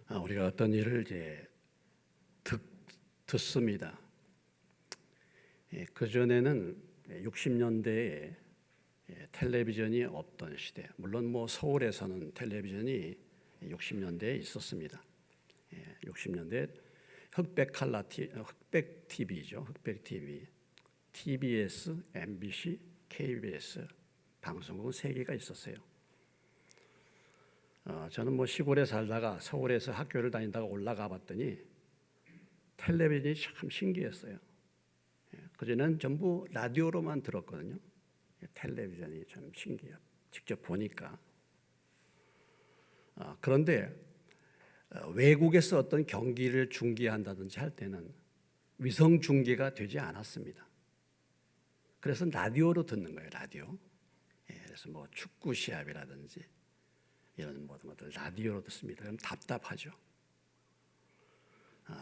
우리가 어떤 일을 이제 듣습니다. 그 전에는 60년대에 텔레비전이 없던 시대, 물론 뭐 서울에서는 텔레비전이 60년대에 있었습니다. 60년대 흑백 TV죠. 흑백 TV, TBS, MBC, KBS 방송국은 3개가 있었어요. 저는 뭐 시골에 살다가 서울에서 학교를 다니다가 올라가 봤더니 텔레비전이 참 신기했어요. 그전에는 전부 라디오로만 들었거든요. 텔레비전이 참 신기해요. 직접 보니까. 그런데 외국에서 어떤 경기를 중계한다든지 할 때는 위성 중계가 되지 않았습니다. 그래서 라디오로 듣는 거예요. 라디오. 그래서 뭐 축구 시합이라든지 이런 모든 것들 라디오로 듣습니다. 그럼 답답하죠.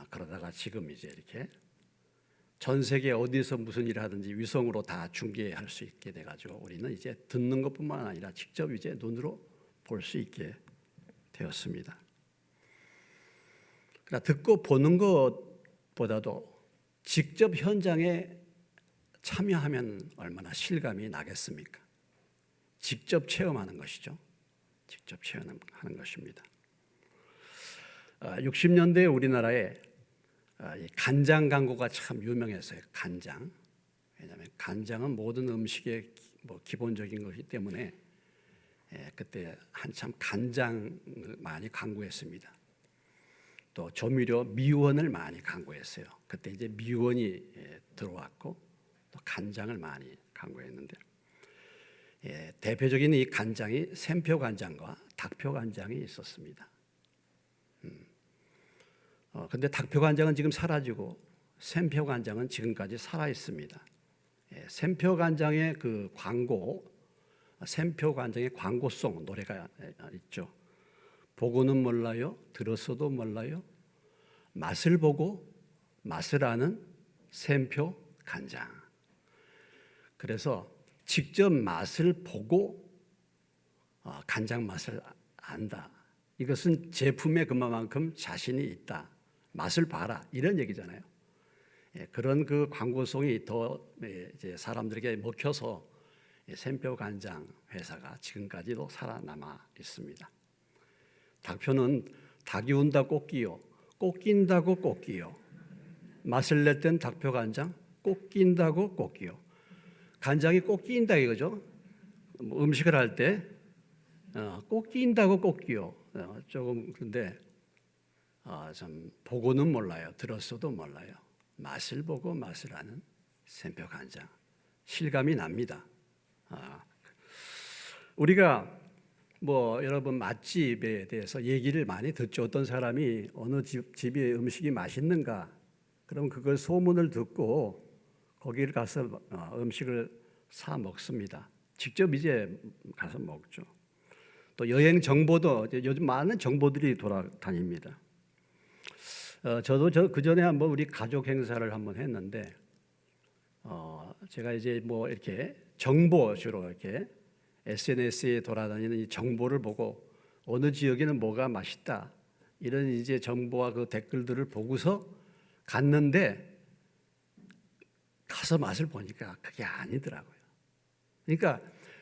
그러다가 지금 이제 이렇게 전 세계 어디서 무슨 일을 하든지 위성으로 다 중계할 수 있게 돼가지고 우리는 이제 듣는 것뿐만 아니라 직접 이제 눈으로 볼 수 있게 되었습니다. 그러나 듣고 보는 것보다도 직접 현장에 참여하면 얼마나 실감이 나겠습니까? 직접 체험하는 것이죠. 직접 체험하는 것입니다. 60년대 우리나라에 간장 광고가 참 유명했어요. 간장. 왜냐하면 간장은 모든 음식의 뭐 기본적인 것이기 때문에 그때 한참 간장을 많이 광고했습니다. 또 조미료 미원을 많이 광고했어요. 그때 이제 미원이 들어왔고 또 간장을 많이 광고했는데 대표적인 이 간장이 샘표 간장과 닭표 간장이 있었습니다. 근데 닭표 간장은 지금 사라지고 샘표 간장은 지금까지 살아 있습니다. 샘표 간장의 그 광고, 샘표 간장의 광고송 노래가 있죠. 보고는 몰라요, 들었어도 몰라요. 맛을 보고 맛을 아는 샘표 간장. 그래서 직접 맛을 보고 간장 맛을 안다. 이것은 제품에 그만큼 자신이 있다. 맛을 봐라 이런 얘기잖아요. 그런 그 광고송이 더 이제 사람들에게 먹혀서 샘표 간장 회사가 지금까지도 살아남아 있습니다. 닭표는 닭이 운다 꽃기요, 꽃긴다고 꽃기요. 맛을 낼 땐 닭표 간장, 꽃긴다고 꽃기요. 간장이 꽃긴다 이거죠. 음식을 할 때 꽃긴다고 꽃기요. 조금 그런데 좀 보고는 몰라요. 들었어도 몰라요. 맛을 보고 맛을 아는 샘표 간장. 실감이 납니다. 우리가 뭐 여러분 맛집에 대해서 얘기를 많이 듣죠. 어떤 사람이 어느 집의 음식이 맛있는가? 그럼 그걸 소문을 듣고 거기를 가서 음식을 사 먹습니다. 직접 이제 가서 먹죠. 또 여행 정보도 요즘 많은 정보들이 돌아다닙니다. 저도 그 전에 한번 우리 가족 행사를 한번 했는데, 제가 이제 뭐 이렇게 정보 주로 이렇게 SNS에 돌아다니는 이 정보를 보고 어느 지역에는 뭐가 맛있다 이런 이제 정보와 그 댓글들을 보고서 갔는데 가서 맛을 보니까 그게 아니더라고요. 그러니까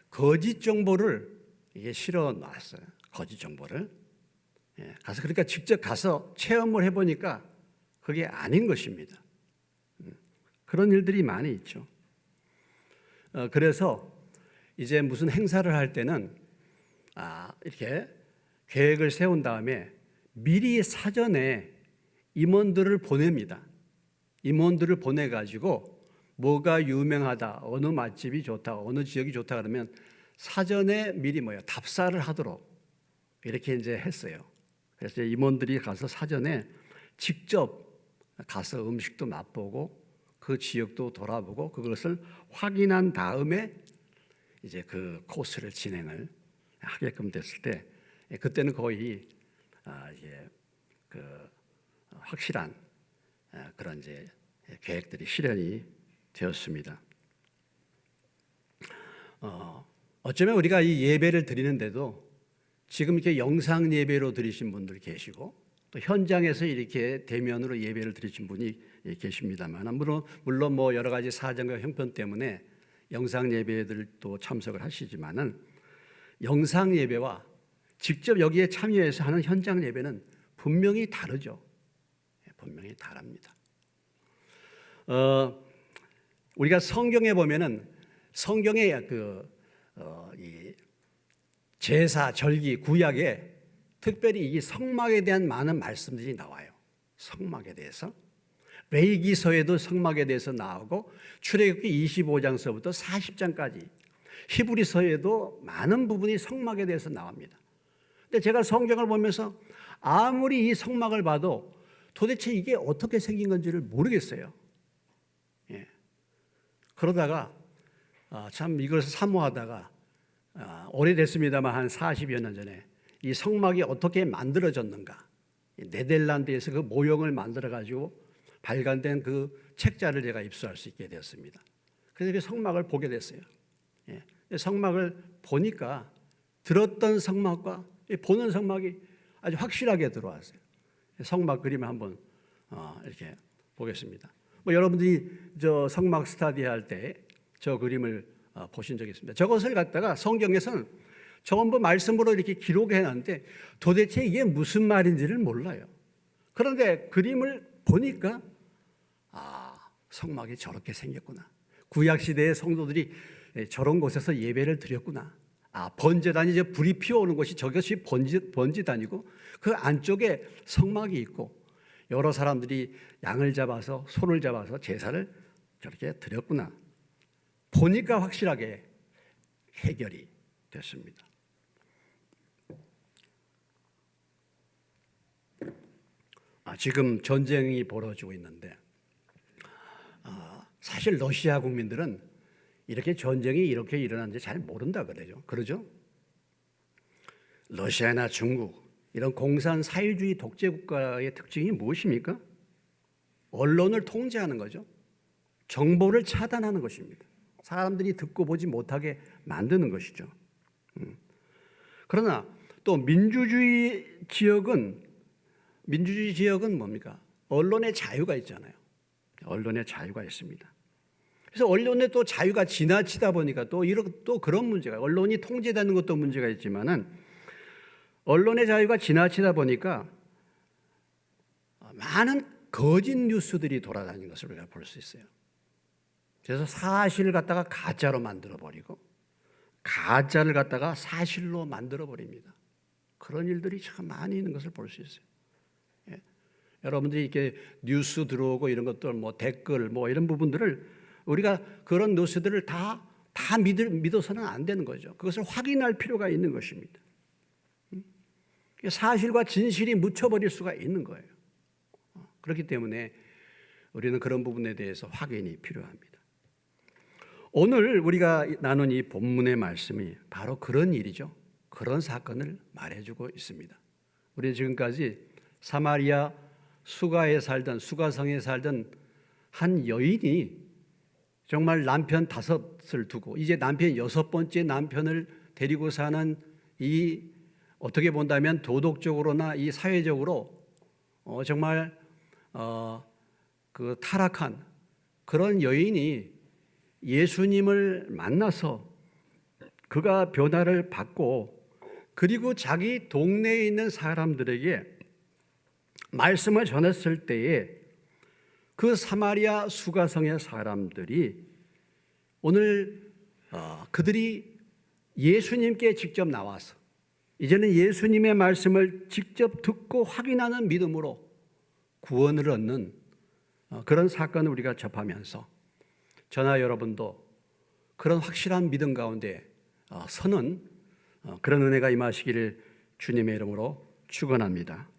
거짓 정보를 이게 실어 놨어요. 거짓 정보를. 가서 그러니까 직접 가서 체험을 해보니까 그게 아닌 것입니다. 그런 일들이 많이 있죠. 그래서 이제 무슨 행사를 할 때는 이렇게 계획을 세운 다음에 미리 사전에 임원들을 보냅니다. 임원들을 보내가지고 뭐가 유명하다, 어느 맛집이 좋다, 어느 지역이 좋다 그러면 사전에 미리 답사를 하도록 이렇게 이제 했어요. 그래서 임원들이 가서 사전에 직접 가서 음식도 맛보고 그 지역도 돌아보고 그것을 확인한 다음에 이제 그 코스를 진행을 하게끔 됐을 때 그때는 거의 이제 그 확실한 그런 이제 계획들이 실현이 되었습니다. 어쩌면 우리가 이 예배를 드리는데도 지금 이렇게 영상 예배로 드리신 분들 계시고 또 현장에서 이렇게 대면으로 예배를 드리신 분이 계십니다만, 물론 뭐 여러 가지 사정과 형편 때문에 영상 예배들도 참석을 하시지만은 영상 예배와 직접 여기에 참여해서 하는 현장 예배는 분명히 다르죠. 분명히 다릅니다. 우리가 성경에 보면은 성경의 이 제사, 절기, 구약에 특별히 이 성막에 대한 많은 말씀들이 나와요. 성막에 대해서. 레위기서에도 성막에 대해서 나오고 출애굽기 25장서부터 40장까지 히브리서에도 많은 부분이 성막에 대해서 나옵니다. 근데 제가 성경을 보면서 아무리 이 성막을 봐도 도대체 이게 어떻게 생긴 건지를 모르겠어요. 예. 그러다가 참 이걸 사모하다가 오래됐습니다만 한 40여 년 전에 이 성막이 어떻게 만들어졌는가, 네덜란드에서 그 모형을 만들어 가지고 발간된 그 책자를 제가 입수할 수 있게 되었습니다. 그래서 그 성막을 보게 됐어요. 예. 성막을 보니까 들었던 성막과 보는 성막이 아주 확실하게 들어왔어요. 성막 그림을 한번 이렇게 보겠습니다. 뭐 여러분들이 저 성막 스터디 할 때 저 그림을 보신 적이 있습니다. 저것을 갖다가 성경에서는 전부 말씀으로 이렇게 기록해 놨는데 도대체 이게 무슨 말인지를 몰라요. 그런데 그림을 보니까 성막이 저렇게 생겼구나. 구약 시대의 성도들이 저런 곳에서 예배를 드렸구나. 번제단이 이제 불이 피어오는 곳이 저것이 번제단이고 그 안쪽에 성막이 있고 여러 사람들이 양을 잡아서 손을 잡아서 제사를 저렇게 드렸구나. 보니까 확실하게 해결이 됐습니다. 지금 전쟁이 벌어지고 있는데 사실 러시아 국민들은 이렇게 전쟁이 이렇게 일어나는지 잘 모른다 그러죠. 러시아나 중국 이런 공산 사회주의 독재 국가의 특징이 무엇입니까? 언론을 통제하는 거죠. 정보를 차단하는 것입니다. 사람들이 듣고 보지 못하게 만드는 것이죠. 그러나 또 민주주의 지역은 뭡니까? 언론의 자유가 있잖아요. 언론의 자유가 있습니다. 그래서 언론의 또 자유가 지나치다 보니까 또 그런 문제가, 언론이 통제되는 것도 문제가 있지만은 언론의 자유가 지나치다 보니까 많은 거짓 뉴스들이 돌아다니는 것을 우리가 볼 수 있어요. 그래서 사실을 갖다가 가짜로 만들어 버리고 가짜를 갖다가 사실로 만들어 버립니다. 그런 일들이 참 많이 있는 것을 볼 수 있어요. 예. 여러분들이 이렇게 뉴스 들어오고 이런 것들, 뭐 댓글, 뭐 이런 부분들을 우리가 그런 뉴스들을 다 믿어서는 안 되는 거죠. 그것을 확인할 필요가 있는 것입니다. 사실과 진실이 묻혀버릴 수가 있는 거예요. 그렇기 때문에 우리는 그런 부분에 대해서 확인이 필요합니다. 오늘 우리가 나눈 이 본문의 말씀이 바로 그런 일이죠. 그런 사건을 말해주고 있습니다. 우리는 지금까지 사마리아 수가성에 살던 한 여인이 정말 남편 5을 두고 이제 남편 6번째 남편을 데리고 사는 이 어떻게 본다면 도덕적으로나 이 사회적으로 정말 그 타락한 그런 여인이 예수님을 만나서 그가 변화를 받고 그리고 자기 동네에 있는 사람들에게 말씀을 전했을 때에 그 사마리아 수가성의 사람들이 오늘 그들이 예수님께 직접 나와서 이제는 예수님의 말씀을 직접 듣고 확인하는 믿음으로 구원을 얻는 그런 사건을 우리가 접하면서 저나 여러분도 그런 확실한 믿음 가운데 서는 그런 은혜가 임하시기를 주님의 이름으로 축원합니다.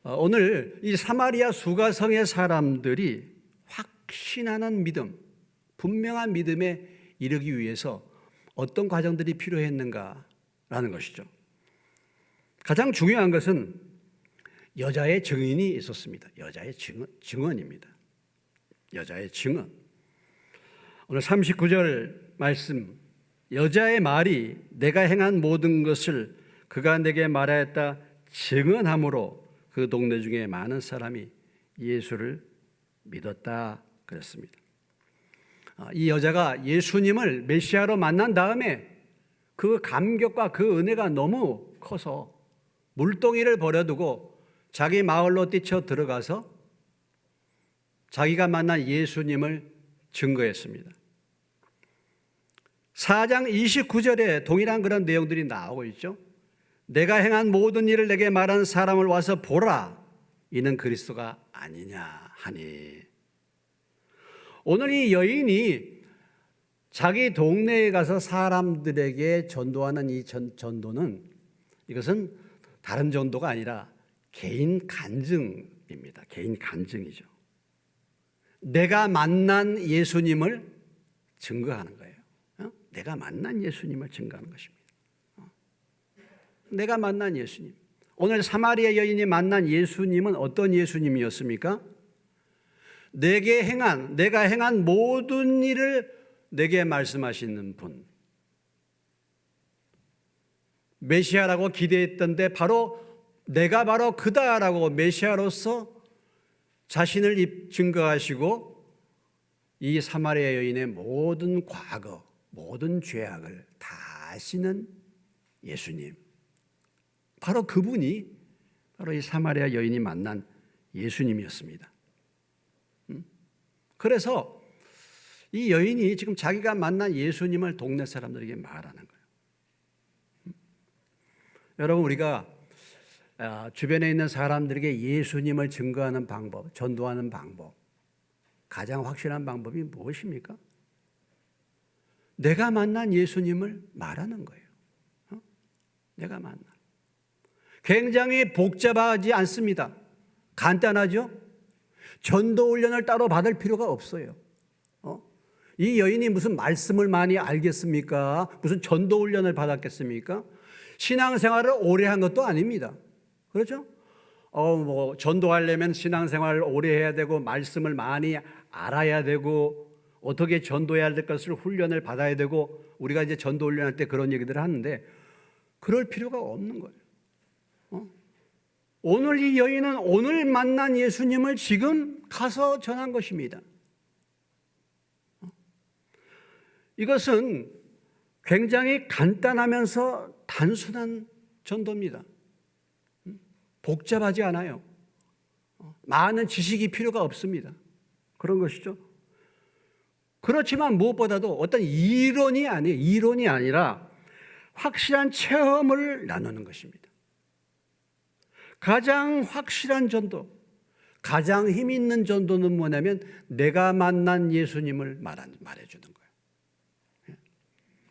오늘 이 사마리아 수가성의 사람들이 확신하는 믿음, 분명한 믿음에 이르기 위해서 어떤 과정들이 필요했는가라는 것이죠. 가장 중요한 것은 여자의 증인이 있었습니다. 여자의 증언입니다. 여자의 증언. 오늘 39절 말씀, 여자의 말이 내가 행한 모든 것을 그가 내게 말하였다 증언함으로 그 동네 중에 많은 사람이 예수를 믿었다 그랬습니다. 이 여자가 예수님을 메시아로 만난 다음에 그 감격과 그 은혜가 너무 커서 물동이를 버려두고 자기 마을로 뛰쳐 들어가서 자기가 만난 예수님을 증거했습니다. 4장 29절에 동일한 그런 내용들이 나오고 있죠. 내가 행한 모든 일을 내게 말하는 사람을 와서 보라. 이는 그리스도가 아니냐 하니. 오늘 이 여인이 자기 동네에 가서 사람들에게 전도하는 이 전도는 이것은 다른 전도가 아니라 개인 간증입니다. 개인 간증이죠. 내가 만난 예수님을 증거하는 거예요. 내가 만난 예수님을 증거하는 것입니다. 내가 만난 예수님. 오늘 사마리아 여인이 만난 예수님은 어떤 예수님이었습니까? 내가 행한 모든 일을 내게 말씀하시는 분. 메시아라고 기대했던데 내가 바로 그다라고 메시아로서 자신을 증거하시고 이 사마리아 여인의 모든 과거, 모든 죄악을 다 아시는 예수님. 바로 그분이 바로 이 사마리아 여인이 만난 예수님이었습니다. 그래서 이 여인이 지금 자기가 만난 예수님을 동네 사람들에게 말하는 거예요. 여러분, 우리가 주변에 있는 사람들에게 예수님을 증거하는 방법, 전도하는 방법, 가장 확실한 방법이 무엇입니까? 내가 만난 예수님을 말하는 거예요. 내가 만난. 굉장히 복잡하지 않습니다. 간단하죠? 전도 훈련을 따로 받을 필요가 없어요. 이 여인이 무슨 말씀을 많이 알겠습니까? 무슨 전도 훈련을 받았겠습니까? 신앙생활을 오래 한 것도 아닙니다. 그렇죠? 전도하려면 신앙생활을 오래 해야 되고 말씀을 많이 알아야 되고 어떻게 전도해야 될 것을 훈련을 받아야 되고 우리가 이제 전도 훈련할 때 그런 얘기들을 하는데 그럴 필요가 없는 거예요. 오늘 이 여인은 오늘 만난 예수님을 지금 가서 전한 것입니다. 이것은 굉장히 간단하면서 단순한 전도입니다. 복잡하지 않아요. 많은 지식이 필요가 없습니다. 그런 것이죠. 그렇지만 무엇보다도 어떤 이론이 아니라 확실한 체험을 나누는 것입니다. 가장 확실한 전도, 가장 힘 있는 전도는 뭐냐면 내가 만난 예수님을 말해주는 거예요.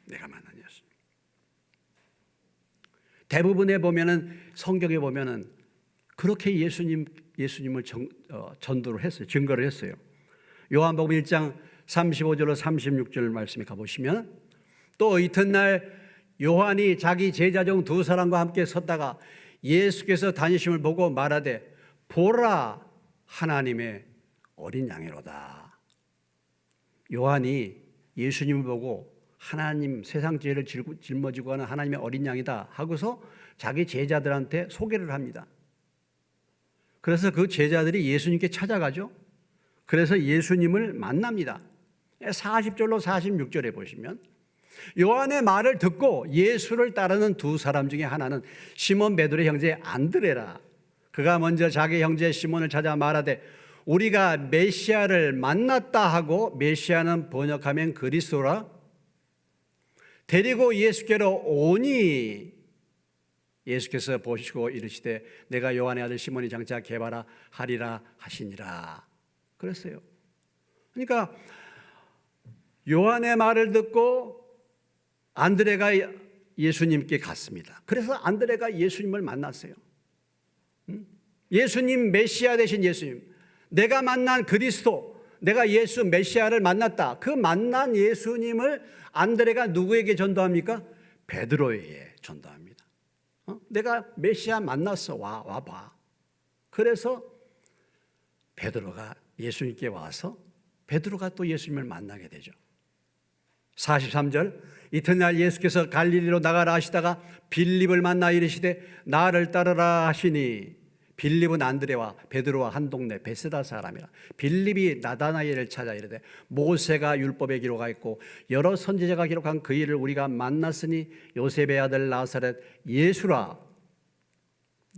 내가 만난 예수님. 대부분에 보면은 성경에 보면은 그렇게 예수님을 전도를 했어요. 증거를 했어요. 요한복음 1장 35절로 36절 말씀에 가보시면 또 이튿날 요한이 자기 제자 중 두 사람과 함께 섰다가 예수께서 다니심을 보고 말하되 보라 하나님의 어린 양이로다. 요한이 예수님을 보고 하나님 세상 죄를 짊어지고 가는 하나님의 어린 양이다 하고서 자기 제자들한테 소개를 합니다. 그래서 그 제자들이 예수님께 찾아가죠. 그래서 예수님을 만납니다. 40절로 46절에 보시면 요한의 말을 듣고 예수를 따르는 두 사람 중에 하나는 시몬 베드로의 형제 안드레라. 그가 먼저 자기 형제 시몬을 찾아 말하되 우리가 메시아를 만났다 하고, 메시아는 번역하면 그리스도라, 데리고 예수께로 오니 예수께서 보시고 이르시되 내가 요한의 아들 시몬이 장차 게바라 하리라 하시니라 그랬어요. 그러니까 요한의 말을 듣고 안드레가 예수님께 갔습니다. 그래서 안드레가 예수님을 만났어요. 예수님, 메시아 되신 예수님, 내가 만난 그리스도, 내가 예수 메시아를 만났다. 그 만난 예수님을 안드레가 누구에게 전도합니까? 베드로에게 전도합니다. 내가 메시아 만났어. 와봐. 그래서 베드로가 예수님께 와서 베드로가 또 예수님을 만나게 되죠. 43절 이튿날 예수께서 갈릴리로 나가라 하시다가 빌립을 만나 이르시되 나를 따르라 하시니 빌립은 안드레와 베드로와 한 동네 베세다 사람이라. 빌립이 나다나엘을 찾아 이르되 모세가 율법에 기록하였고 여러 선지자가 기록한 그 일을 우리가 만났으니 요셉의 아들 나사렛 예수라.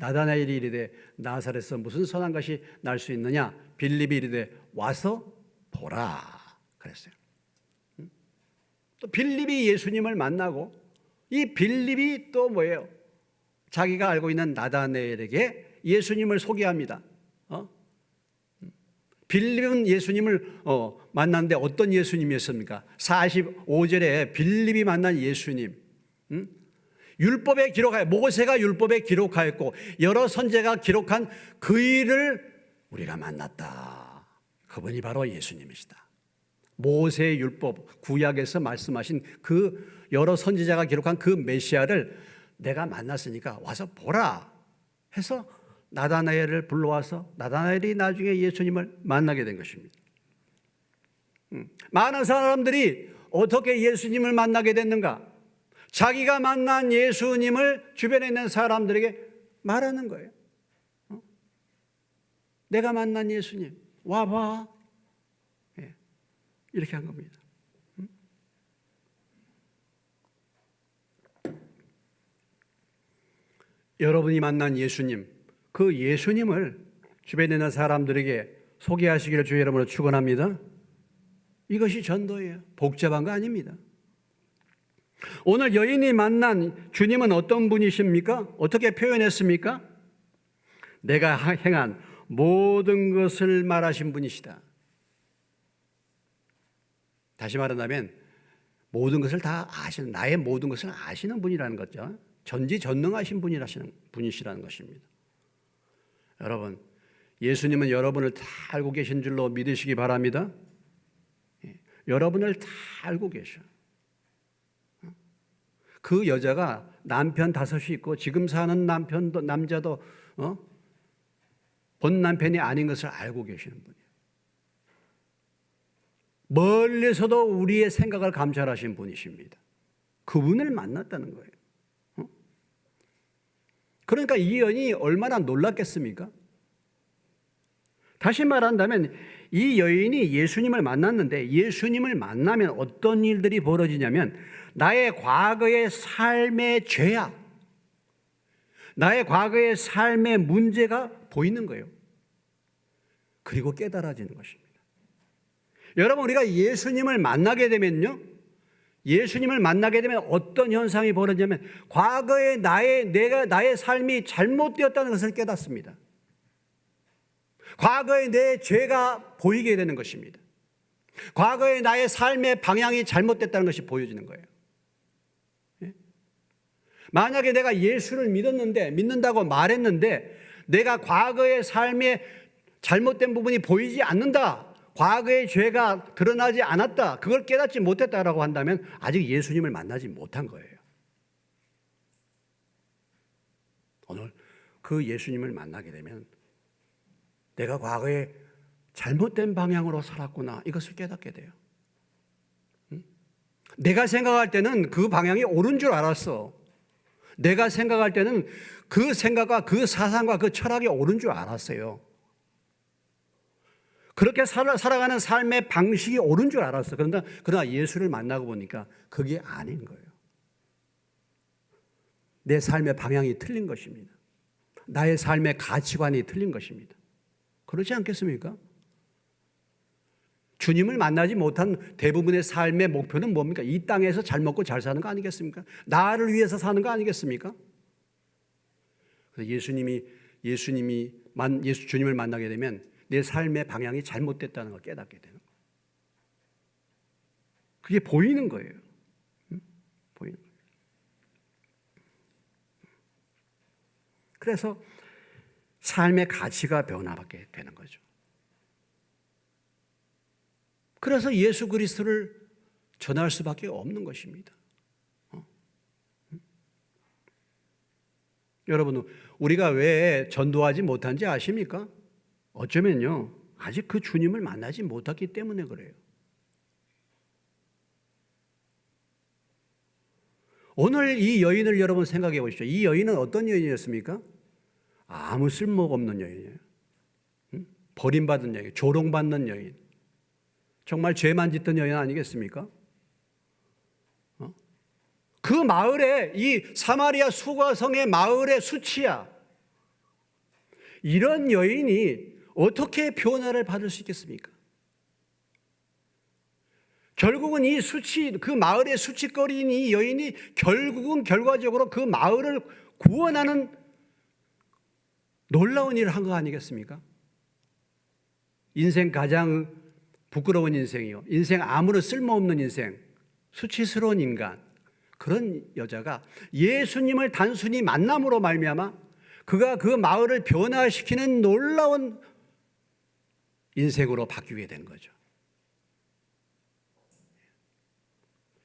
나다나엘이 이르되 나사렛에서 무슨 선한 것이 날 수 있느냐? 빌립이 이르되 와서 보라 그랬어요. 또 빌립이 예수님을 만나고 이 빌립이 또 뭐예요? 자기가 알고 있는 나다나엘에게 예수님을 소개합니다. 빌립은 예수님을 만났는데 어떤 예수님이었습니까? 45절에 빌립이 만난 예수님. 율법에 기록하여 모세가 율법에 기록하였고 여러 선지자가 기록한 그 일을 우리가 만났다. 그분이 바로 예수님이시다. 모세의 율법 구약에서 말씀하신 그 여러 선지자가 기록한 그 메시아를 내가 만났으니까 와서 보라 해서 나다나엘을 불러와서 나다나엘이 나중에 예수님을 만나게 된 것입니다. 많은 사람들이 어떻게 예수님을 만나게 됐는가? 자기가 만난 예수님을 주변에 있는 사람들에게 말하는 거예요. 내가 만난 예수님 와봐. 이렇게 한 겁니다. 여러분이 만난 예수님, 그 예수님을 주변에 있는 사람들에게 소개하시기를 주의 이름으로 축원합니다. 이것이 전도예요. 복잡한 거 아닙니다. 오늘 여인이 만난 주님은 어떤 분이십니까? 어떻게 표현했습니까? 내가 행한 모든 것을 말하신 분이시다. 다시 말한다면 모든 것을 다 아시는, 나의 모든 것을 아시는 분이라는 거죠. 전지전능하신 분이시라는 것입니다. 여러분, 예수님은 여러분을 다 알고 계신 줄로 믿으시기 바랍니다. 여러분을 다 알고 계셔. 그 여자가 남편 5이 있고 지금 사는 남자도 본 남편이 아닌 것을 알고 계시는 분이에요. 멀리서도 우리의 생각을 감찰하신 분이십니다. 그분을 만났다는 거예요. 그러니까 이 여인이 얼마나 놀랐겠습니까? 다시 말한다면 이 여인이 예수님을 만났는데 예수님을 만나면 어떤 일들이 벌어지냐면 나의 과거의 삶의 죄악, 나의 과거의 삶의 문제가 보이는 거예요. 그리고 깨달아지는 것입니다. 여러분, 우리가 예수님을 만나게 되면요, 예수님을 만나게 되면 어떤 현상이 벌어지냐면 과거에 나의 삶이 잘못되었다는 것을 깨닫습니다. 과거에 내 죄가 보이게 되는 것입니다. 과거에 나의 삶의 방향이 잘못됐다는 것이 보여지는 거예요. 만약에 내가 예수를 믿는다고 말했는데 내가 과거의 삶에 잘못된 부분이 보이지 않는다, 과거의 죄가 드러나지 않았다, 그걸 깨닫지 못했다라고 한다면 아직 예수님을 만나지 못한 거예요. 오늘 그 예수님을 만나게 되면 내가 과거에 잘못된 방향으로 살았구나, 이것을 깨닫게 돼요. 내가 생각할 때는 그 방향이 옳은 줄 알았어. 내가 생각할 때는 그 생각과 그 사상과 그 철학이 옳은 줄 알았어요. 그렇게 살아가는 삶의 방식이 옳은 줄 알았어. 그러나 예수를 만나고 보니까 그게 아닌 거예요. 내 삶의 방향이 틀린 것입니다. 나의 삶의 가치관이 틀린 것입니다. 그렇지 않겠습니까? 주님을 만나지 못한 대부분의 삶의 목표는 뭡니까? 이 땅에서 잘 먹고 잘 사는 거 아니겠습니까? 나를 위해서 사는 거 아니겠습니까? 그래서 주님을 만나게 되면 내 삶의 방향이 잘못됐다는 걸 깨닫게 되는 거예요. 그게 보이는 거예요. 보이는 거예요. 그래서 삶의 가치가 변화받게 되는 거죠. 그래서 예수 그리스도를 전할 수밖에 없는 것입니다. 여러분, 우리가 왜 전도하지 못한지 아십니까? 어쩌면요, 아직 그 주님을 만나지 못했기 때문에 그래요. 오늘 이 여인을 여러분 생각해 보십시오. 이 여인은 어떤 여인이었습니까? 아무 쓸모가 없는 여인이에요. 버림받은 여인, 조롱받는 여인. 정말 죄만 짓던 여인 아니겠습니까? 그 마을에, 이 사마리아 수가성의 마을의 수치야. 이런 여인이 어떻게 변화를 받을 수 있겠습니까? 결국은 이 수치, 그 마을의 수치거리인 이 여인이 결국은 결과적으로 그 마을을 구원하는 놀라운 일을 한 거 아니겠습니까? 인생 가장 부끄러운 인생이요. 인생 아무런 쓸모없는 인생, 수치스러운 인간. 그런 여자가 예수님을 단순히 만남으로 말미암아 그가 그 마을을 변화시키는 놀라운 인생으로 바뀌게 된 거죠.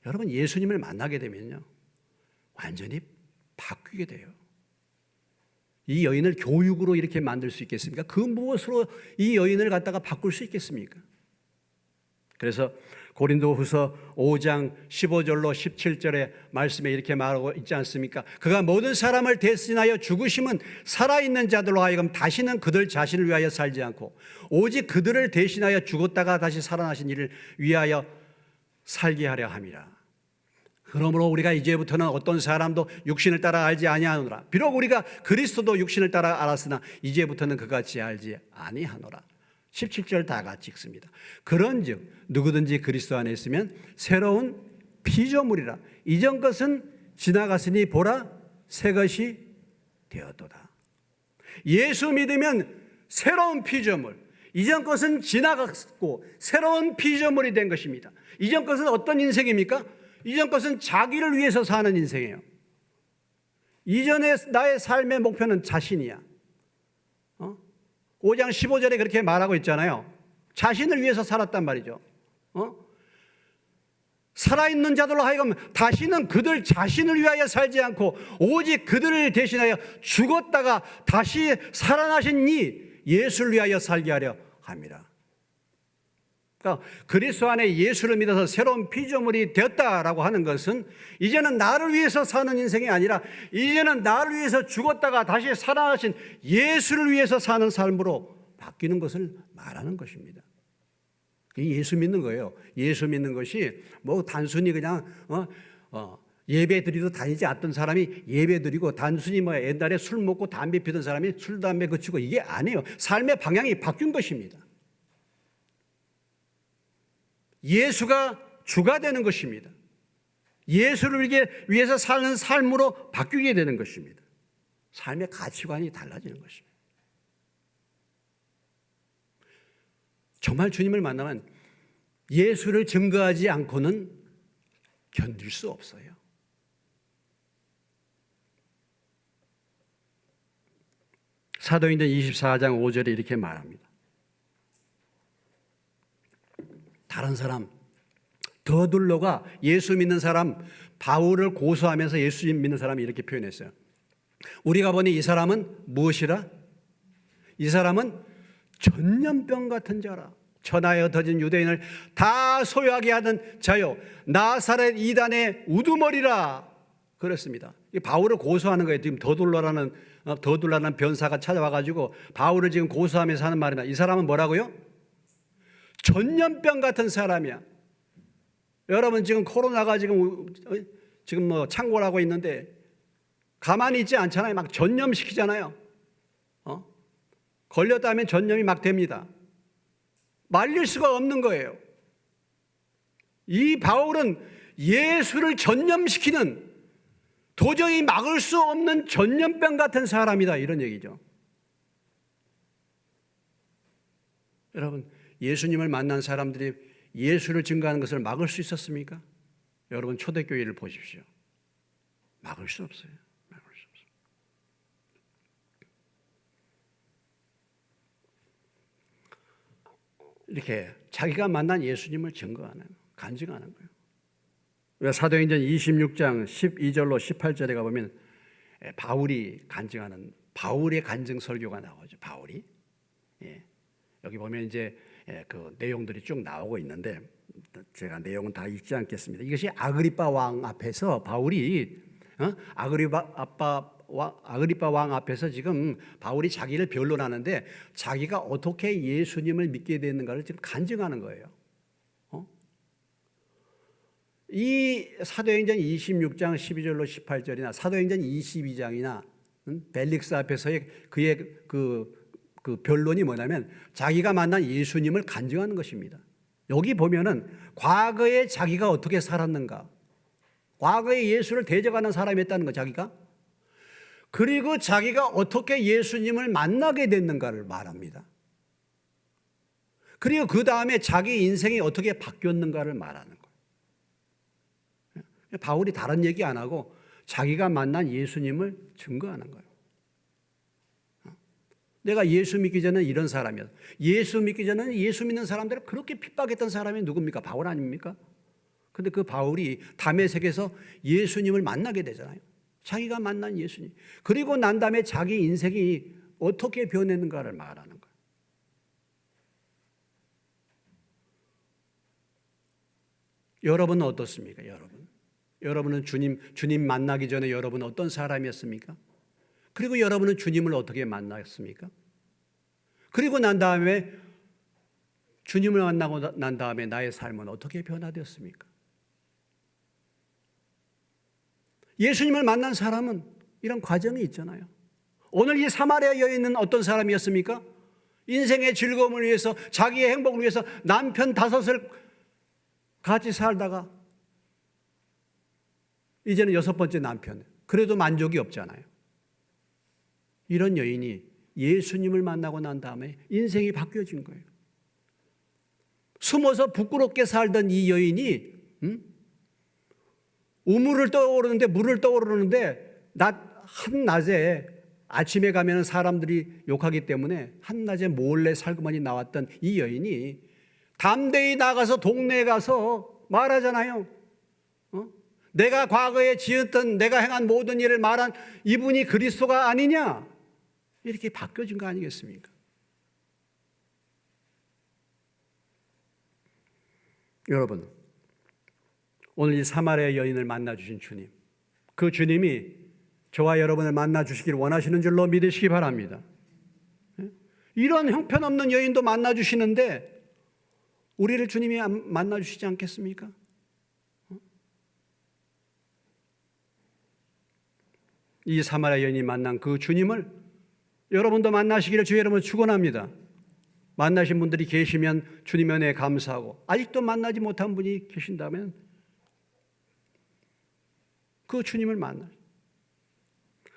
여러분, 예수님을 만나게 되면요, 완전히 바뀌게 돼요. 이 여인을 교육으로 이렇게 만들 수 있겠습니까? 그 무엇으로 이 여인을 갖다가 바꿀 수 있겠습니까? 그래서 고린도후서 5장 15절로 17절의 말씀에 이렇게 말하고 있지 않습니까? 그가 모든 사람을 대신하여 죽으심은 살아있는 자들로 하여금 다시는 그들 자신을 위하여 살지 않고 오직 그들을 대신하여 죽었다가 다시 살아나신 이를 위하여 살게 하려 함이라. 그러므로 우리가 이제부터는 어떤 사람도 육신을 따라 알지 아니하노라. 비록 우리가 그리스도도 육신을 따라 알았으나 이제부터는 그같이 알지 아니하노라. 17절 다 같이 읽습니다. 그런즉 누구든지 그리스도 안에 있으면 새로운 피조물이라. 이전 것은 지나갔으니 보라 새 것이 되었도다. 예수 믿으면 새로운 피조물. 이전 것은 지나갔고 새로운 피조물이 된 것입니다. 이전 것은 어떤 인생입니까? 이전 것은 자기를 위해서 사는 인생이에요. 이전에 나의 삶의 목표는 자신이야. 5장 15절에 그렇게 말하고 있잖아요. 자신을 위해서 살았단 말이죠. 살아있는 자들로 하여금 다시는 그들 자신을 위하여 살지 않고 오직 그들을 대신하여 죽었다가 다시 살아나신 이 예수를 위하여 살게 하려 함이라. 그러니까 그리스도 안에 예수를 믿어서 새로운 피조물이 되었다라고 하는 것은 이제는 나를 위해서 사는 인생이 아니라 이제는 나를 위해서 죽었다가 다시 살아나신 예수를 위해서 사는 삶으로 바뀌는 것을 말하는 것입니다. 예수 믿는 거예요. 예수 믿는 것이 뭐 단순히 그냥 예배 드리도 다니지 않던 사람이 예배 드리고 단순히 뭐 옛날에 술 먹고 담배 피던 사람이 술 담배 그치고 이게 아니에요. 삶의 방향이 바뀐 것입니다. 예수가 주가 되는 것입니다. 예수를 위해서 사는 삶으로 바뀌게 되는 것입니다. 삶의 가치관이 달라지는 것입니다. 정말 주님을 만나면 예수를 증거하지 않고는 견딜 수 없어요. 사도행전 24장 5절에 이렇게 말합니다. 다른 사람, 더둘러가 예수 믿는 사람, 바울을 고소하면서 예수 믿는 사람이 이렇게 표현했어요. 우리가 보니 이 사람은 무엇이라? 이 사람은 전염병 같은 자라. 천하에 흩어진 유대인을 다 소유하게 하던 자요, 나사렛 이단의 우두머리라 그랬습니다. 바울을 고소하는 거예요. 지금 더둘라라는 변사가 찾아와가지고 바울을 지금 고소하면서 하는 말이나, 이 사람은 뭐라고요? 전염병 같은 사람이야. 여러분 지금 코로나가 지금 뭐 창궐하고 있는데 가만히 있지 않잖아요. 막 전염시키잖아요. 걸렸다 하면 전염이 막 됩니다. 말릴 수가 없는 거예요. 이 바울은 예수를 전염시키는 도저히 막을 수 없는 전염병 같은 사람이다, 이런 얘기죠. 여러분, 예수님을 만난 사람들이 예수를 증거하는 것을 막을 수 있었습니까? 여러분, 초대교회를 보십시오. 막을 수 없어요. 막을 수 없어요. 이렇게 자기가 만난 예수님을 증거하는, 간증하는 거예요. 사도행전 26장 12절로 18절에 가보면 바울이 간증하는, 바울의 간증 설교가 나오죠. 바울이. 여기 보면 이제 그 내용들이 쭉 나오고 있는데 제가 내용은 다 읽지 않겠습니다. 이것이 아그리빠 왕 앞에서 바울이 아그리파 왕 앞에서 지금 바울이 자기를 변론하는데 자기가 어떻게 예수님을 믿게 됐는가를 지금 간증하는 거예요. 이 사도행전 26장 12절로 18절이나 사도행전 22장이나 벨릭스 앞에서의 그의 그 변론이 뭐냐면 자기가 만난 예수님을 간증하는 것입니다. 여기 보면은 과거에 자기가 어떻게 살았는가, 과거에 예수를 대적하는 사람이었다는 거 자기가, 그리고 자기가 어떻게 예수님을 만나게 됐는가를 말합니다. 그리고 그 다음에 자기 인생이 어떻게 바뀌었는가를 말하는 거예요. 바울이 다른 얘기 안 하고 자기가 만난 예수님을 증거하는 거예요. 내가 예수 믿기 전에는 이런 사람이었어. 예수 믿기 전에는 예수 믿는 사람들을 그렇게 핍박했던 사람이 누굽니까? 바울 아닙니까? 근데 그 바울이 다메섹에서 예수님을 만나게 되잖아요. 자기가 만난 예수님. 그리고 난 다음에 자기 인생이 어떻게 변했는가를 말하는 거예요. 여러분은 어떻습니까? 여러분은 주님 만나기 전에 여러분은 어떤 사람이었습니까? 그리고 여러분은 주님을 어떻게 만났습니까? 그리고 난 다음에 주님을 만나고 난 다음에 나의 삶은 어떻게 변화되었습니까? 예수님을 만난 사람은 이런 과정이 있잖아요. 오늘 이 사마리아 여인은 어떤 사람이었습니까? 인생의 즐거움을 위해서, 자기의 행복을 위해서 남편 5을 같이 살다가 이제는 6번째 남편, 그래도 만족이 없잖아요. 이런 여인이 예수님을 만나고 난 다음에 인생이 바뀌어진 거예요. 숨어서 부끄럽게 살던 이 여인이 우물을 떠오르는데, 물을 떠오르는데 한낮에 아침에 가면 사람들이 욕하기 때문에 한낮에 몰래 살그머니 나왔던 이 여인이 담대히 나가서 동네에 가서 말하잖아요. 내가 과거에 지었던, 내가 행한 모든 일을 말한 이분이 그리스도가 아니냐, 이렇게 바뀌어진 거 아니겠습니까? 여러분, 오늘 이 사마리아 여인을 만나주신 주님, 그 주님이 저와 여러분을 만나주시길 원하시는 줄로 믿으시기 바랍니다. 이런 형편없는 여인도 만나주시는데 우리를 주님이 만나주시지 않겠습니까? 이 사마리아 여인이 만난 그 주님을 여러분도 만나시기를 주의 이름으로 축원합니다. 만나신 분들이 계시면 주님의 은혜에 감사하고, 아직도 만나지 못한 분이 계신다면 그 주님을 만나.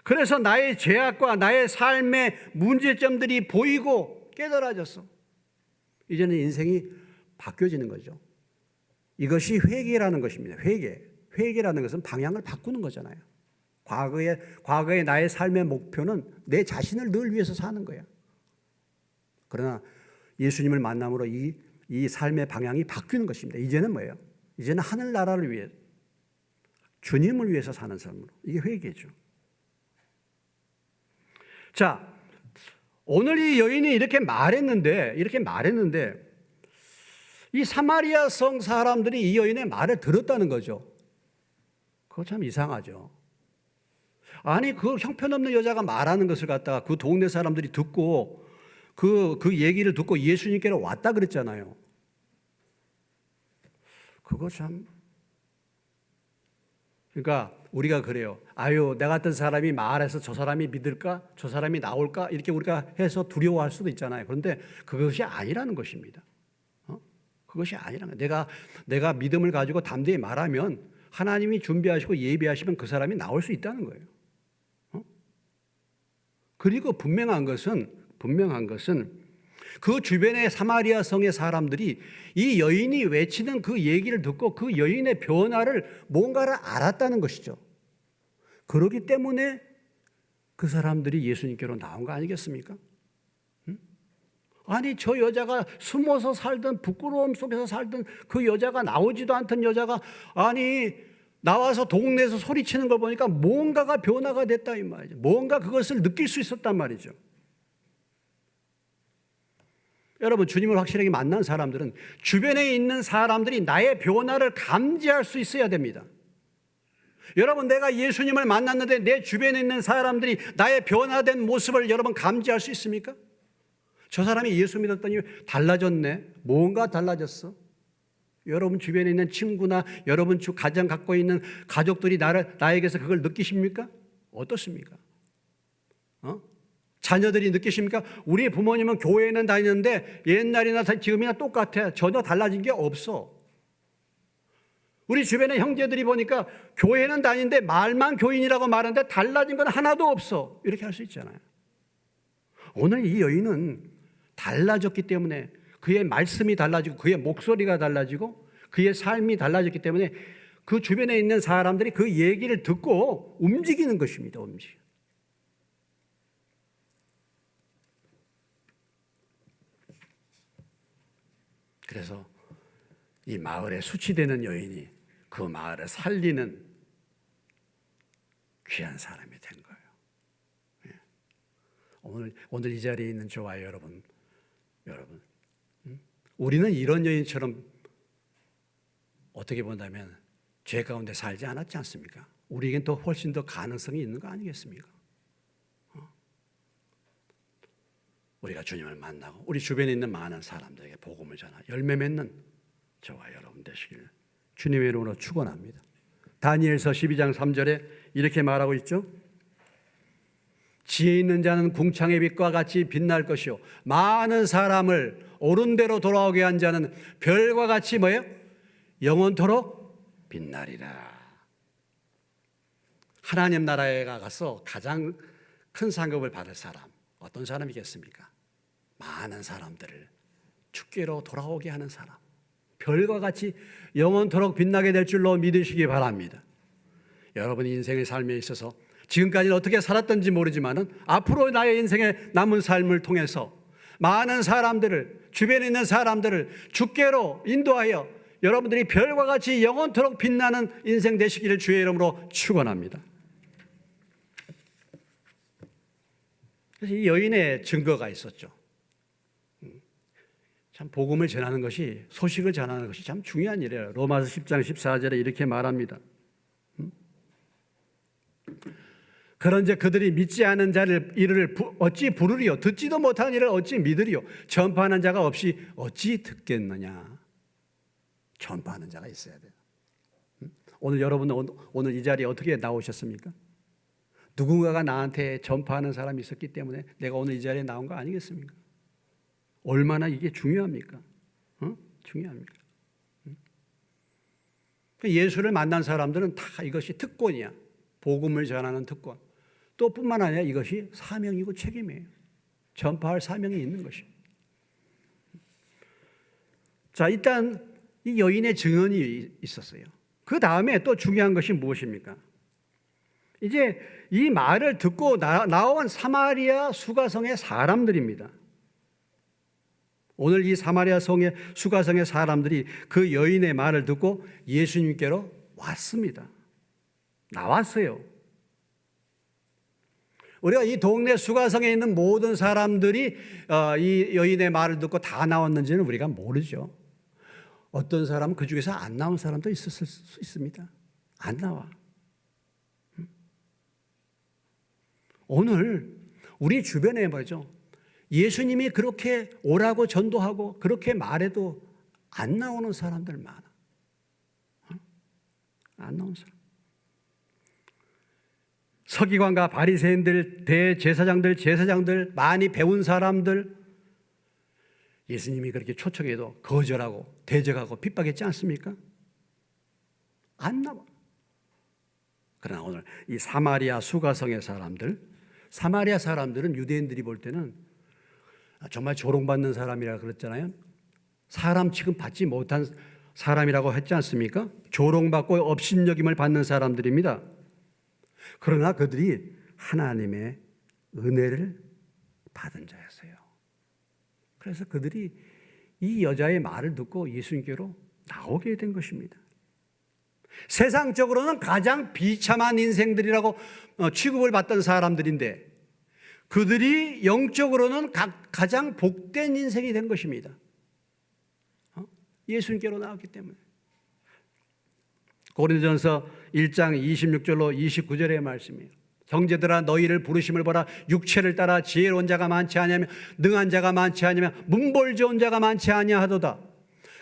그래서 나의 죄악과 나의 삶의 문제점들이 보이고 깨달아졌어. 이제는 인생이 바뀌어지는 거죠. 이것이 회개라는 것입니다. 회개라는 것은 방향을 바꾸는 거잖아요. 과거의 나의 삶의 목표는 내 자신을 늘 위해서 사는 거야. 그러나 예수님을 만남으로 이 삶의 방향이 바뀌는 것입니다. 이제는 뭐예요? 이제는 하늘나라를 위해, 주님을 위해서 사는 삶으로. 이게 회개죠. 자, 오늘 이 여인이 이렇게 말했는데 이 사마리아 성 사람들이 이 여인의 말을 들었다는 거죠. 그거 참 이상하죠. 아니, 그 형편없는 여자가 말하는 것을 갖다가 그 동네 사람들이 듣고 그 얘기를 듣고 예수님께로 왔다 그랬잖아요. 그거 참. 그러니까 우리가 그래요. 아유, 내 같은 사람이 말해서 저 사람이 믿을까? 저 사람이 나올까? 이렇게 우리가 해서 두려워할 수도 있잖아요. 그런데 그것이 아니라는 것입니다. 그것이 아니라는 거예요. 내가 믿음을 가지고 담대히 말하면 하나님이 준비하시고 예비하시면 그 사람이 나올 수 있다는 거예요. 그리고 분명한 것은 그 주변의 사마리아 성의 사람들이 이 여인이 외치는 그 얘기를 듣고 그 여인의 변화를 뭔가를 알았다는 것이죠. 그렇기 때문에 그 사람들이 예수님께로 나온 거 아니겠습니까? 아니, 저 여자가 숨어서 살던, 부끄러움 속에서 살던 그 여자가, 나오지도 않던 여자가 아니 나와서 동네에서 소리치는 걸 보니까 뭔가가 변화가 됐다 이 말이죠. 뭔가 그것을 느낄 수 있었단 말이죠. 여러분, 주님을 확실하게 만난 사람들은 주변에 있는 사람들이 나의 변화를 감지할 수 있어야 됩니다. 여러분, 내가 예수님을 만났는데 내 주변에 있는 사람들이 나의 변화된 모습을 여러분 감지할 수 있습니까? 저 사람이 예수 믿었더니 달라졌네. 뭔가 달라졌어. 여러분 주변에 있는 친구나 여러분 가장 갖고 있는 가족들이 나에게서 그걸 느끼십니까? 어떻습니까? 자녀들이 느끼십니까? 우리 부모님은 교회는 다니는데 옛날이나 지금이나 똑같아. 전혀 달라진 게 없어. 우리 주변의 형제들이 보니까 교회는 다니는데 말만 교인이라고 말하는데 달라진 건 하나도 없어. 이렇게 할 수 있잖아요. 오늘 이 여인은 달라졌기 때문에, 그의 말씀이 달라지고 그의 목소리가 달라지고 그의 삶이 달라졌기 때문에 그 주변에 있는 사람들이 그 얘기를 듣고 움직이는 것입니다. 움직여. 그래서 이 마을에 수치되는 여인이 그 마을을 살리는 귀한 사람이 된 거예요. 오늘 이 자리에 있는 저와 여러분, 우리는 이런 여인처럼 어떻게 본다면 죄 가운데 살지 않았지 않습니까? 우리에겐 더 훨씬 더 가능성이 있는 거 아니겠습니까? 우리가 주님을 만나고 우리 주변에 있는 많은 사람들에게 복음을 전하 열매 맺는 저와 여러분 되시길 주님의 이름으로 축원합니다. 다니엘서 12장 3절에 이렇게 말하고 있죠. 지혜 있는 자는 궁창의 빛과 같이 빛날 것이요 많은 사람을 옳은 대로 돌아오게 한 자는 별과 같이 뭐예요? 영원토록 빛나리라. 하나님 나라에 가서 가장 큰 상급을 받을 사람 어떤 사람이겠습니까? 많은 사람들을 주께로 돌아오게 하는 사람, 별과 같이 영원토록 빛나게 될 줄로 믿으시기 바랍니다. 여러분 인생의 삶에 있어서 지금까지는 어떻게 살았던지 모르지만은 앞으로 나의 인생의 남은 삶을 통해서 많은 사람들을, 주변에 있는 사람들을 주께로 인도하여 여러분들이 별과 같이 영원토록 빛나는 인생 되시기를 주의 이름으로 축원합니다. 그래서 이 여인의 증거가 있었죠. 참 복음을 전하는 것이, 소식을 전하는 것이 참 중요한 일이에요. 로마서 10장 14절에 이렇게 말합니다. 그런즉 그들이 믿지 않은 자를 이를 어찌 부르리요? 듣지도 못하는 이를 어찌 믿으리요? 전파하는 자가 없이 어찌 듣겠느냐? 전파하는 자가 있어야 돼요. 오늘 여러분 오늘 이 자리에 어떻게 나오셨습니까? 누군가가 나한테 전파하는 사람이 있었기 때문에 내가 오늘 이 자리에 나온 거 아니겠습니까? 얼마나 이게 중요합니까? 중요합니까? 예수를 만난 사람들은 다 이것이 특권이야. 복음을 전하는 특권. 또 뿐만 아니라 이것이 사명이고 책임이에요. 전파할 사명이 있는 것입니다. 자, 일단 이 여인의 증언이 있었어요. 그 다음에 또 중요한 것이 무엇입니까? 이제 이 말을 듣고 나온 사마리아 수가성의 사람들입니다. 오늘 이 사마리아 수가성의 사람들이 그 여인의 말을 듣고 예수님께로 왔습니다. 나왔어요. 우리가 이 동네 수가성에 있는 모든 사람들이 이 여인의 말을 듣고 다 나왔는지는 우리가 모르죠. 어떤 사람은 그 중에서 안 나온 사람도 있었을 수 있습니다. 안 나와. 오늘 우리 주변에 뭐죠? 예수님이 그렇게 오라고 전도하고 그렇게 말해도 안 나오는 사람들 많아. 안 나오는 사람. 서기관과 바리새인들, 대제사장들, 제사장들, 많이 배운 사람들, 예수님이 그렇게 초청해도 거절하고 대적하고 핍박했지 않습니까? 안 나와. 그러나 오늘 이 사마리아 수가성의 사람들, 사마리아 사람들은 유대인들이 볼 때는 정말 조롱받는 사람이라 그랬잖아요. 사람 취급받지 못한 사람이라고 했지 않습니까? 조롱받고 업신여김을 받는 사람들입니다. 그러나 그들이 하나님의 은혜를 받은 자였어요. 그래서 그들이 이 여자의 말을 듣고 예수님께로 나오게 된 것입니다. 세상적으로는 가장 비참한 인생들이라고 취급을 받던 사람들인데 그들이 영적으로는 가장 복된 인생이 된 것입니다. 예수님께로 나왔기 때문에. 고린도전서 1장 26절로 29절의 말씀이에요. 형제들아 너희를 부르심을 보라. 육체를 따라 지혜로운 자가 많지 아니하며 능한 자가 많지 아니하며 문벌 좋은 자가 많지 아니하도다.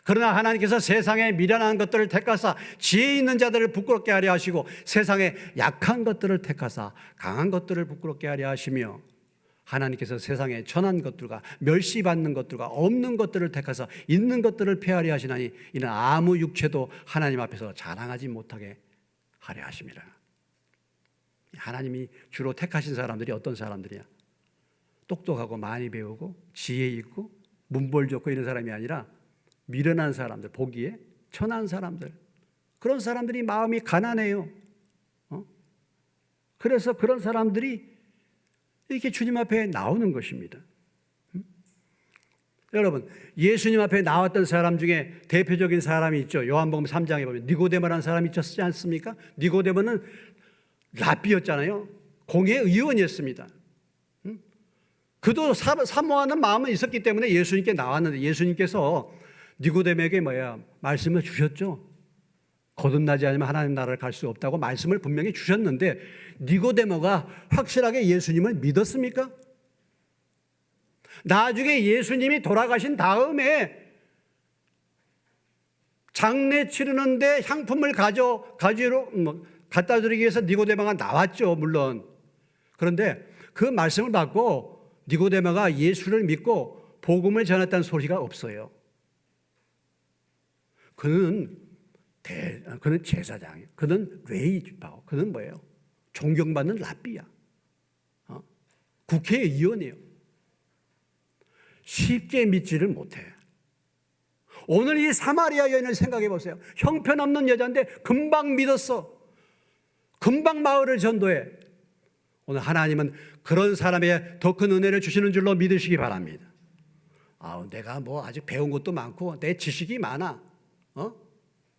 그러나 하나님께서 세상에 미련한 것들을 택하사 지혜 있는 자들을 부끄럽게 하려 하시고 세상에 약한 것들을 택하사 강한 것들을 부끄럽게 하려 하시며, 하나님께서 세상에 천한 것들과 멸시받는 것들과 없는 것들을 택하사 있는 것들을 폐하려 하시나니 이는 아무 육체도 하나님 앞에서 자랑하지 못하게 하려 하심이라. 하나님이 주로 택하신 사람들이 어떤 사람들이야? 똑똑하고 많이 배우고 지혜 있고 문벌 좋고 이런 사람이 아니라 미련한 사람들, 보기에 천한 사람들, 그런 사람들이 마음이 가난해요. 그래서 그런 사람들이 이렇게 주님 앞에 나오는 것입니다. 여러분, 예수님 앞에 나왔던 사람 중에 대표적인 사람이 있죠. 요한복음 3장에 보면 니고데모라는 사람이 있었지 않습니까? 니고데모는 랍비였잖아요. 공회 의원이었습니다. 그도 사모하는 마음은 있었기 때문에 예수님께 나왔는데, 예수님께서 니고데모에게 말씀을 주셨죠. 거듭나지 않으면 하나님 나라를 갈 수 없다고 말씀을 분명히 주셨는데, 니고데모가 확실하게 예수님을 믿었습니까? 나중에 예수님이 돌아가신 다음에 장례 치르는데 향품을 갖다 드리기 위해서 니고데모가 나왔죠, 물론. 그런데 그 말씀을 받고 니고데모가 예수를 믿고 복음을 전했다는 소리가 없어요. 그는 제사장이에요. 그는 레이파오. 그는 뭐예요? 존경받는 랍비야. 국회의원이에요. 쉽게 믿지를 못해. 오늘 이 사마리아 여인을 생각해 보세요. 형편없는 여자인데 금방 믿었어. 금방 마을을 전도해. 오늘 하나님은 그런 사람에게 더 큰 은혜를 주시는 줄로 믿으시기 바랍니다. 내가 아직 배운 것도 많고 내 지식이 많아.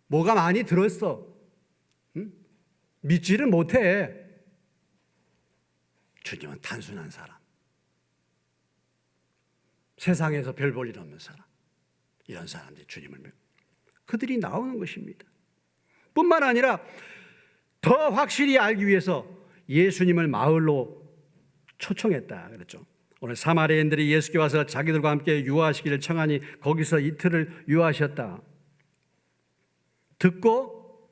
뭐가 많이 들었어. 믿지를 못해. 주님은 단순한 사람, 세상에서 별 볼 일 없는 사람, 이런 사람들이 주님을 믿고 그들이 나오는 것입니다. 뿐만 아니라 더 확실히 알기 위해서 예수님을 마을로 초청했다 그랬죠. 오늘 사마리아인들이 예수께 와서 자기들과 함께 유하시기를 청하니 거기서 이틀을 유하셨다. 듣고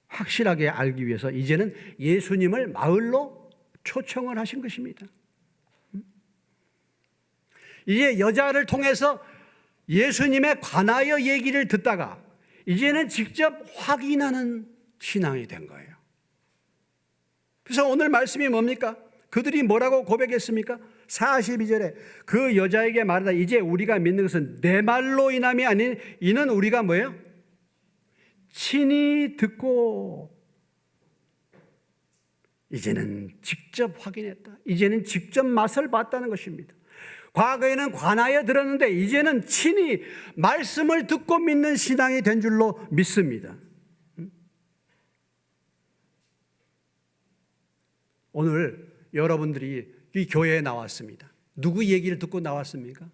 확실하게 알기 위해서 이제는 예수님을 마을로 초청을 하신 것입니다. 이제 여자를 통해서 예수님에 관하여 얘기를 듣다가 이제는 직접 확인하는 신앙이 된 거예요. 그래서 오늘 말씀이 뭡니까? 그들이 뭐라고 고백했습니까? 42절에 그 여자에게 말하다 이제 우리가 믿는 것은 내 말로 인함이 아닌 이는 우리가 뭐예요? 친히 듣고 이제는 직접 확인했다. 이제는 직접 맛을 봤다는 것입니다. 과거에는 관하여 들었는데 이제는 친히 말씀을 듣고 믿는 신앙이 된 줄로 믿습니다. 오늘 여러분들이 이 교회에 나왔습니다. 누구 얘기를 듣고 나왔습니까?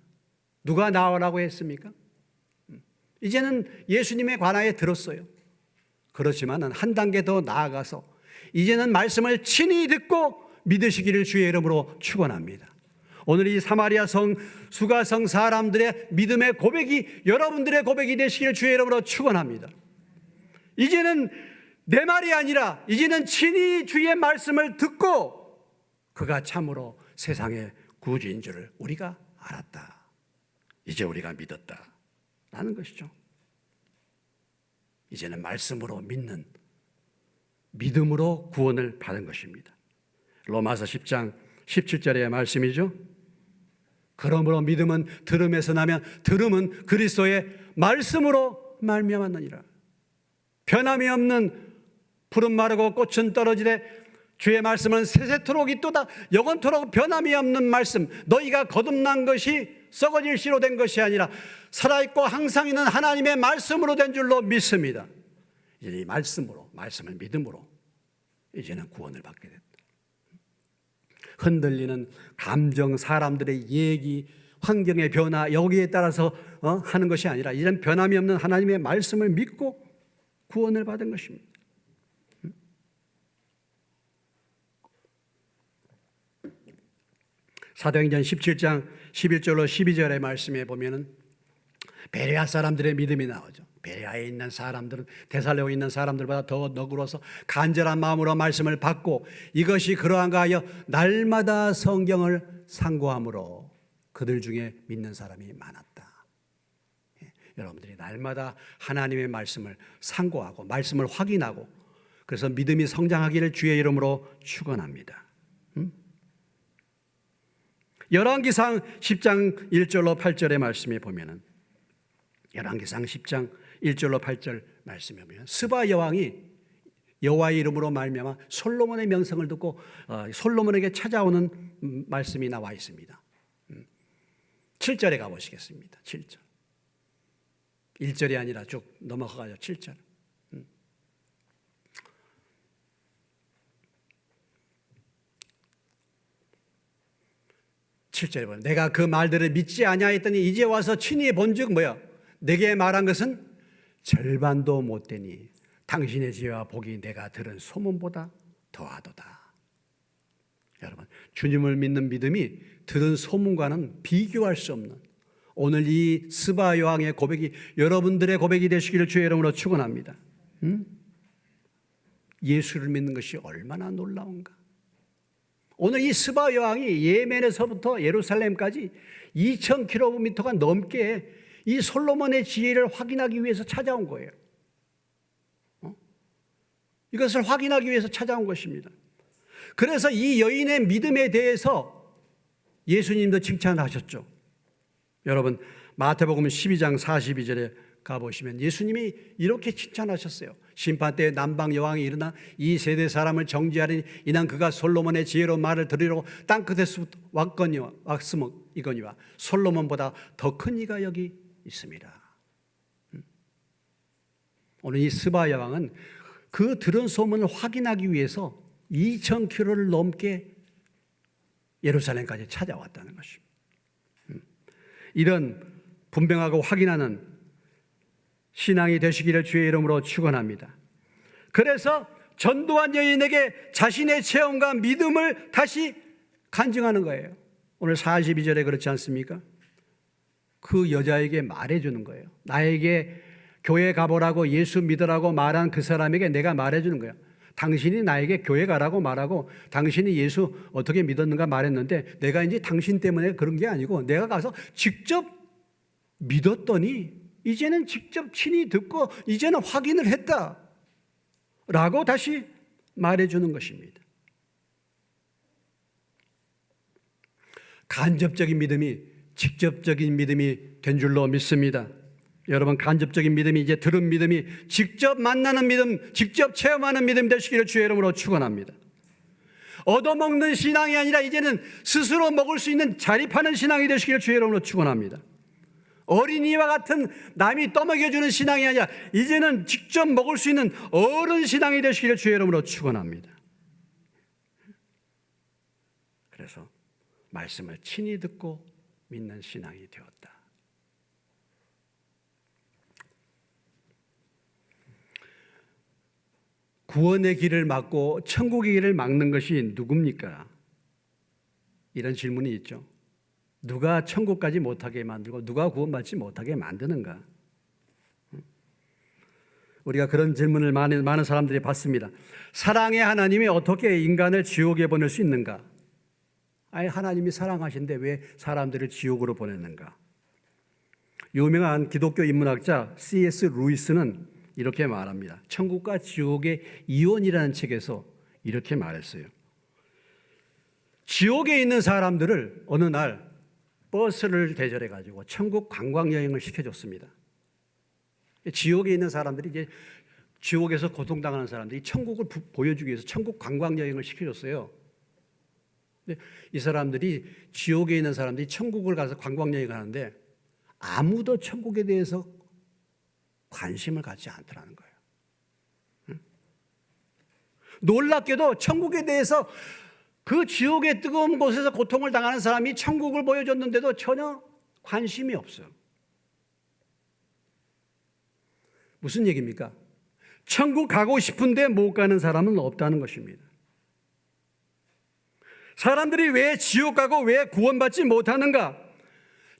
누가 나오라고 했습니까? 이제는 예수님에 관하여 들었어요. 그렇지만 한 단계 더 나아가서 이제는 말씀을 친히 듣고 믿으시기를 주의 이름으로 축원합니다. 오늘 이 사마리아 성 수가성 사람들의 믿음의 고백이 여러분들의 고백이 되시기를 주의 이름으로 축원합니다. 이제는 내 말이 아니라 이제는 친히 주의 말씀을 듣고 그가 참으로 세상의 구주인 줄을 우리가 알았다. 이제 우리가 믿었다 라는 것이죠. 이제는 말씀으로 믿는, 믿음으로 구원을 받은 것입니다. 로마서 10장 17절의 말씀이죠. 그러므로 믿음은 들음에서 나면 들음은 그리스도의 말씀으로 말미암았느니라. 변함이 없는 푸른 마르고 꽃은 떨어지되 주의 말씀은 세세토록 있도다. 영원토록 변함이 없는 말씀, 너희가 거듭난 것이 썩어질 씨로 된 것이 아니라 살아있고 항상 있는 하나님의 말씀으로 된 줄로 믿습니다. 이제 이 말씀으로, 말씀을 믿음으로 이제는 구원을 받게 됐다. 흔들리는 감정, 사람들의 얘기, 환경의 변화, 여기에 따라서 하는 것이 아니라 이런 변함이 없는 하나님의 말씀을 믿고 구원을 받은 것입니다. 사도행전 17장 11절로 12절의 말씀에 보면은 베레아 사람들의 믿음이 나오죠. 베레아에 있는 사람들은 데살로니가에 있는 사람들보다 더 너그러워서 간절한 마음으로 말씀을 받고 이것이 그러한가 하여 날마다 성경을 상고함으로 그들 중에 믿는 사람이 많았다. 여러분들이 날마다 하나님의 말씀을 상고하고 말씀을 확인하고 그래서 믿음이 성장하기를 주의 이름으로 축원합니다. 열왕기상 10장 1절로 8절의 말씀에 보면은 열왕기상 10장 1절로 8절 말씀에 보면 스바 여왕이 여호와의 이름으로 말미암아 솔로몬의 명성을 듣고 솔로몬에게 찾아오는 말씀이 나와 있습니다. 7절에 가보시겠습니다. 7절. 1절이 아니라 쭉 넘어가죠. 7절. 7절에 보면 내가 그 말들을 믿지 아니하였더니 이제 와서 친히 본즉 뭐야? 내게 말한 것은 절반도 못되니 당신의 지혜와 복이 내가 들은 소문보다 더하도다. 여러분, 주님을 믿는 믿음이 들은 소문과는 비교할 수 없는 오늘 이 스바 여왕의 고백이 여러분들의 고백이 되시기를 주의 이름으로 축원합니다. 예수를 믿는 것이 얼마나 놀라운가. 오늘 이 스바 여왕이 예멘에서부터 예루살렘까지 2,000km가 넘게 이 솔로몬의 지혜를 확인하기 위해서 찾아온 거예요. 이것을 확인하기 위해서 찾아온 것입니다. 그래서 이 여인의 믿음에 대해서 예수님도 칭찬하셨죠. 여러분 마태복음 12장 42절에 가보시면 예수님이 이렇게 칭찬하셨어요. 심판때 남방 여왕이 일어나 이 세대 사람을 정죄하리니 이는 그가 솔로몬의 지혜로 말을 들으려고 땅끝에서부터 왔으이거니와 솔로몬보다 더 큰 이가 여기 있습니다. 오늘 이 스바 여왕은 그 들은 소문을 확인하기 위해서 2,000km를 넘게 예루살렘까지 찾아왔다는 것입니다. 이런 분명하고 확인하는 신앙이 되시기를 주의 이름으로 축원합니다. 그래서 전도한 여인에게 자신의 체험과 믿음을 다시 간증하는 거예요. 오늘 42절에 그렇지 않습니까? 그 여자에게 말해주는 거예요. 나에게 교회 가보라고 예수 믿으라고 말한 그 사람에게 내가 말해주는 거예요. 당신이 나에게 교회 가라고 말하고 당신이 예수 어떻게 믿었는가 말했는데 내가 이제 당신 때문에 그런 게 아니고 내가 가서 직접 믿었더니 이제는 직접 친히 듣고 이제는 확인을 했다 라고 다시 말해주는 것입니다. 간접적인 믿음이 직접적인 믿음이 된 줄로 믿습니다. 여러분 간접적인 믿음이 이제 들은 믿음이 직접 만나는 믿음, 직접 체험하는 믿음 되시기를 주의 이름으로 축원합니다. 얻어먹는 신앙이 아니라 이제는 스스로 먹을 수 있는 자립하는 신앙이 되시기를 주의 이름으로 축원합니다. 어린이와 같은 남이 떠먹여주는 신앙이 아니라 이제는 직접 먹을 수 있는 어른 신앙이 되시기를 주의 이름으로 축원합니다. 그래서 말씀을 친히 듣고 믿는 신앙이 되었다. 구원의 길을 막고 천국의 길을 막는 것이 누굽니까? 이런 질문이 있죠. 누가 천국까지 못하게 만들고 누가 구원받지 못하게 만드는가? 우리가 그런 질문을 많은 사람들이 받습니다. 사랑의 하나님이 어떻게 인간을 지옥에 보낼 수 있는가? 아니 하나님이 사랑하신데 왜 사람들을 지옥으로 보냈는가? 유명한 기독교 인문학자 C.S. 루이스는 이렇게 말합니다. 천국과 지옥의 이혼이라는 책에서 이렇게 말했어요. 지옥에 있는 사람들을 어느 날 버스를 대절해 가지고 천국 관광 여행을 시켜줬습니다. 지옥에 있는 사람들이 이제 지옥에서 고통당하는 사람들이 천국을 보여주기 위해서 천국 관광 여행을 시켜줬어요. 근데 이 사람들이 지옥에 있는 사람들이 천국을 가서 관광 여행을 하는데 아무도 천국에 대해서 관심을 갖지 않더라는 거예요. 놀랍게도 천국에 대해서 그 지옥의 뜨거운 곳에서 고통을 당하는 사람이 천국을 보여줬는데도 전혀 관심이 없어요. 무슨 얘기입니까? 천국 가고 싶은데 못 가는 사람은 없다는 것입니다. 사람들이 왜 지옥 가고 왜 구원받지 못하는가?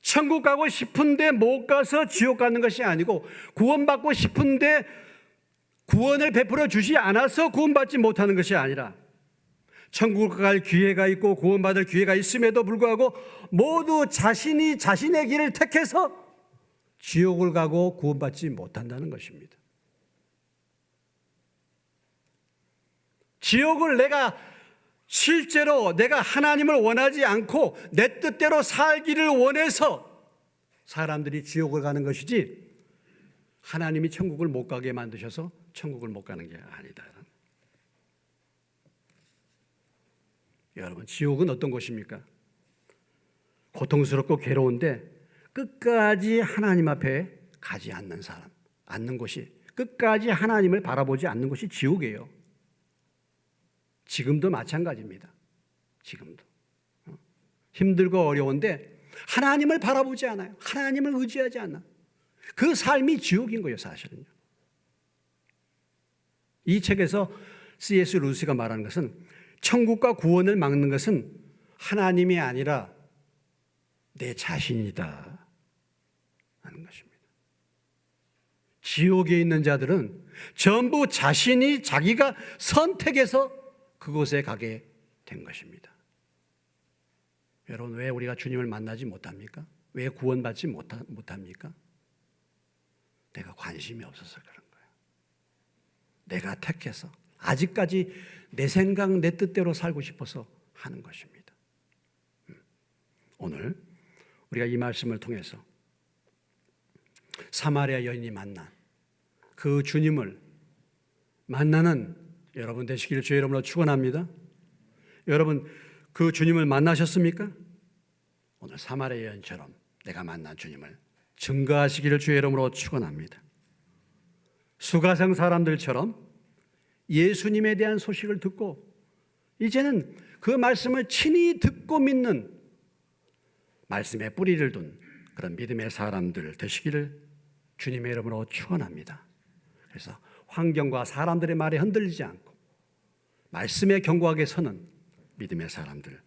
천국 가고 싶은데 못 가서 지옥 가는 것이 아니고, 구원받고 싶은데 구원을 베풀어 주지 않아서 구원받지 못하는 것이 아니라, 천국 갈 기회가 있고 구원받을 기회가 있음에도 불구하고 모두 자신이 자신의 길을 택해서 지옥을 가고 구원받지 못한다는 것입니다. 지옥을 실제로 내가 하나님을 원하지 않고 내 뜻대로 살기를 원해서 사람들이 지옥을 가는 것이지, 하나님이 천국을 못 가게 만드셔서 천국을 못 가는 게 아니다. 여러분, 지옥은 어떤 곳입니까? 고통스럽고 괴로운데 끝까지 하나님 앞에 가지 않는 사람, 않는 곳이, 끝까지 하나님을 바라보지 않는 곳이 지옥이에요. 지금도 마찬가지입니다. 지금도 힘들고 어려운데 하나님을 바라보지 않아요. 하나님을 의지하지 않아. 그 삶이 지옥인 거예요, 사실은요. 이 책에서 C.S. 루이스가 말하는 것은, 천국과 구원을 막는 것은 하나님이 아니라 내 자신이다 하는 것입니다. 지옥에 있는 자들은 전부 자기가 선택해서 그곳에 가게 된 것입니다. 여러분, 왜 우리가 주님을 만나지 못합니까? 왜 구원받지 못합니까? 내가 관심이 없어서 그런 거예요. 내가 택해서, 아직까지 내 생각, 내 뜻대로 살고 싶어서 하는 것입니다. 오늘 우리가 이 말씀을 통해서 사마리아 여인이 만난 그 주님을 만나는 여러분 되시기를 주의 이름으로 축원합니다. 여러분, 그 주님을 만나셨습니까? 오늘 사마리아 여인처럼 내가 만난 주님을 증거하시기를 주의 이름으로 축원합니다. 수가성 사람들처럼 예수님에 대한 소식을 듣고 이제는 그 말씀을 친히 듣고 믿는, 말씀에 뿌리를 둔 그런 믿음의 사람들 되시기를 주님의 이름으로 축원합니다. 그래서 환경과 사람들의 말에 흔들리지 않고 말씀에 견고하게 서는 믿음의 사람들